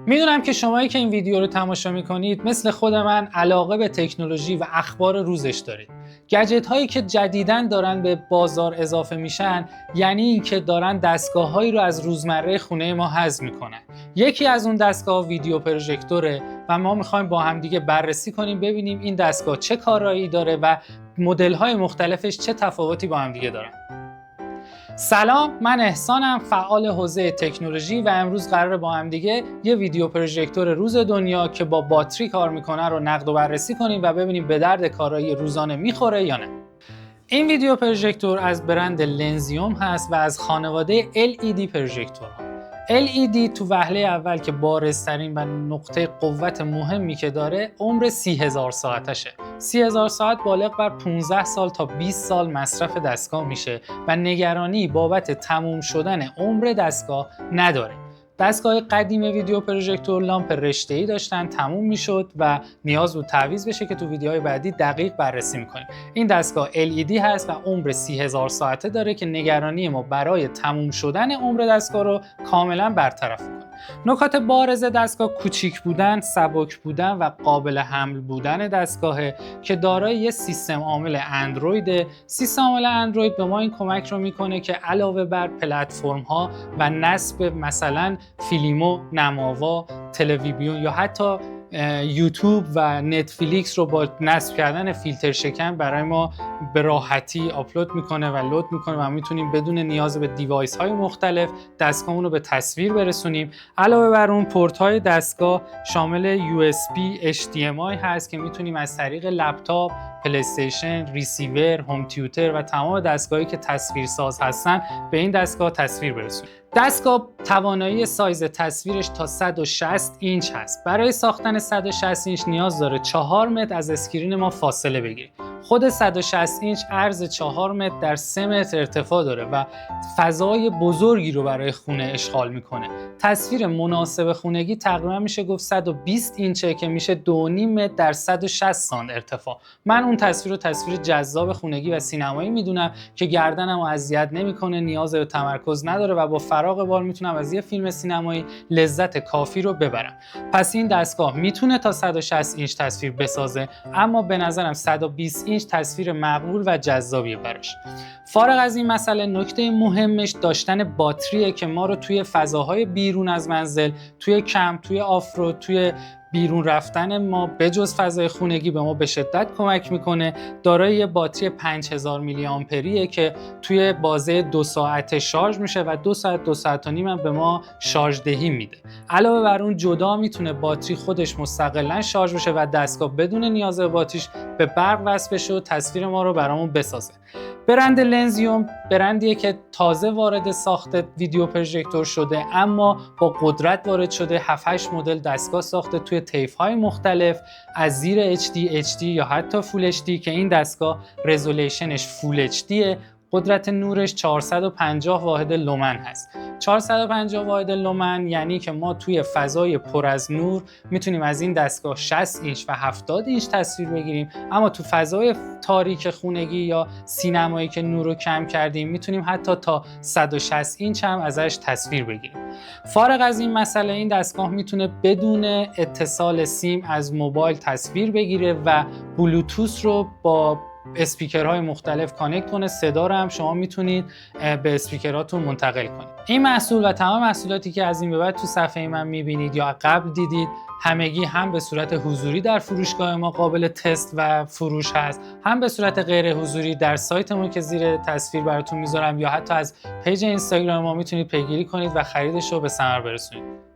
میدونم که شمایی که این ویدیو رو تماشا میکنید مثل خود من علاقه به تکنولوژی و اخبار روزش دارید. گجت هایی که جدیداً دارن به بازار اضافه میشن یعنی اینکه دارن دستگاه هایی رو از روزمره خونه ما حذف میکنن. یکی از اون دستگاه ویدیو پروژکتوره و ما میخوایم با هم دیگه بررسی کنیم ببینیم این دستگاه چه کارایی داره و مدل های مختلفش چه تفاوتی با هم دیگه دارن. سلام، من احسانم، فعال حوزه تکنولوژی و امروز قراره با هم دیگه یه ویدیو پروژکتور روز دنیا که با باتری کار میکنه رو نقد و بررسی کنیم و ببینیم به درد کارایی روزانه میخوره یا نه. این ویدیو پروژکتور از برند لنزیوم هست و از خانواده LED پروژکتورها. LED تو وهله اول که بارزترین و نقطه قوت مهمی که داره عمر 30,000 ساعتشه. 30,000 ساعت بالغ بر 15 سال تا 20 سال مصرف دستگاه میشه و نگرانی بابت تموم شدن عمر دستگاه نداره. دستگاه قدیم ویدیو پروژکتور لامپ رشته‌ای داشتن، تموم میشد و نیاز بود تعویض بشه که تو ویدیوهای بعدی دقیق بررسی میکنیم. این دستگاه LED هست و عمر 30,000 ساعته داره که نگرانی ما برای تموم شدن عمر دستگاه رو کاملا برطرف کنه. نکات بارز دستگاه کوچیک بودن، سبک بودن و قابل حمل بودن دستگاهه که دارای یه سیستم عامل اندروید. سیستم عامل اندروید به ما این کمک رو میکنه که علاوه بر پلتفرم ها و نصب مثلا فیلمو، نماوا، تلویزیون یا حتی یوتیوب و نتفلیکس رو با نصب کردن فیلتر شکن برای ما به راحتی آپلود میکنه و لود میکنه و میتونیم بدون نیاز به دیوایس های مختلف دستگاهمون رو به تصویر برسونیم. علاوه بر اون پورت های دستگاه شامل USB HDMI هست که میتونیم از طریق لپتاپ، پلی استیشن، ریسیور، هوم تیوتر و تمام دستگاهایی که تصویرساز هستن به این دستگاه تصویر برسونیم. دستگاه توانایی سایز تصویرش تا 160 اینچ هست. برای ساختن 160 اینچ نیاز داره 4 متر از اسکرین ما فاصله بگیریم. خود 160 اینچ عرض 4 متر در 3 متر ارتفاع داره و فضای بزرگی رو برای خونه اشغال میکنه. تصویر مناسب خونگی تقریبا میشه گفت 120 اینچه که میشه 2.5 متر در 160 سانت ارتفاع. من اون تصویر رو تصویر جذاب خونگی و سینمایی میدونم که گردنمو اذیت نمیکنه، نیاز به تمرکز نداره و با فراغ بال میتونم از یه فیلم سینمایی لذت کافی رو ببرم. پس این دستگاه میتونه تا 160 اینچ تصویر بسازه، اما به نظرم 120 اینچ تصویر مقبول و جذابیه براش. فارغ از این مسئله نکته مهمش داشتن باتریه که ما رو توی فضاهای بیرون از منزل، توی کمپ، توی آفرود، توی بیرون رفتن ما بجز فضای خونگی به ما به شدت کمک میکنه. دارای یه باتری 5000 میلی آمپریه که توی بازه 2 ساعته شارژ میشه و 2 ساعت 2 ساعت و نیم هم به ما شارژ دهی میده. علاوه بر اون جدا میتونه باتری خودش مستقلا شارژ بشه و دستگاه بدون نیاز به باتریش به برق وصل بشه و تصویر ما رو برامون بسازه. برند لنزیوم برندیه که تازه وارد ساخت ویدیو پروژکتور شده اما با قدرت وارد شده. 7-8 مدل دستگاه ساخته توی طیف‌های مختلف از زیر HD یا حتی فول HD که این دستگاه رزولوشنش فول HDه. قدرت نورش 450 واحد لومن هست. 450 واحد لومن یعنی که ما توی فضای پر از نور میتونیم از این دستگاه 60 اینچ و 70 اینچ تصویر بگیریم، اما تو فضای تاریک خونگی یا سینمایی که نور رو کم کردیم میتونیم حتی تا 160 اینچ هم ازش تصویر بگیریم. فارغ از این مسئله این دستگاه میتونه بدون اتصال سیم از موبایل تصویر بگیره و بلوتوث رو با اسپیکرهای مختلف کانکت کنه. صدا رو هم شما میتونید به اسپیکراتون منتقل کنید. این محصول و تمام محصولاتی که از این به بعد تو صفحه من میبینید یا قبل دیدید همگی هم به صورت حضوری در فروشگاه ما قابل تست و فروش هست، هم به صورت غیر حضوری در سایتمون که زیر تصویر براتون میذارم یا حتی از پیج اینستاگرام ما میتونید پیگیری کنید و خریدش رو به ثمر برسونید.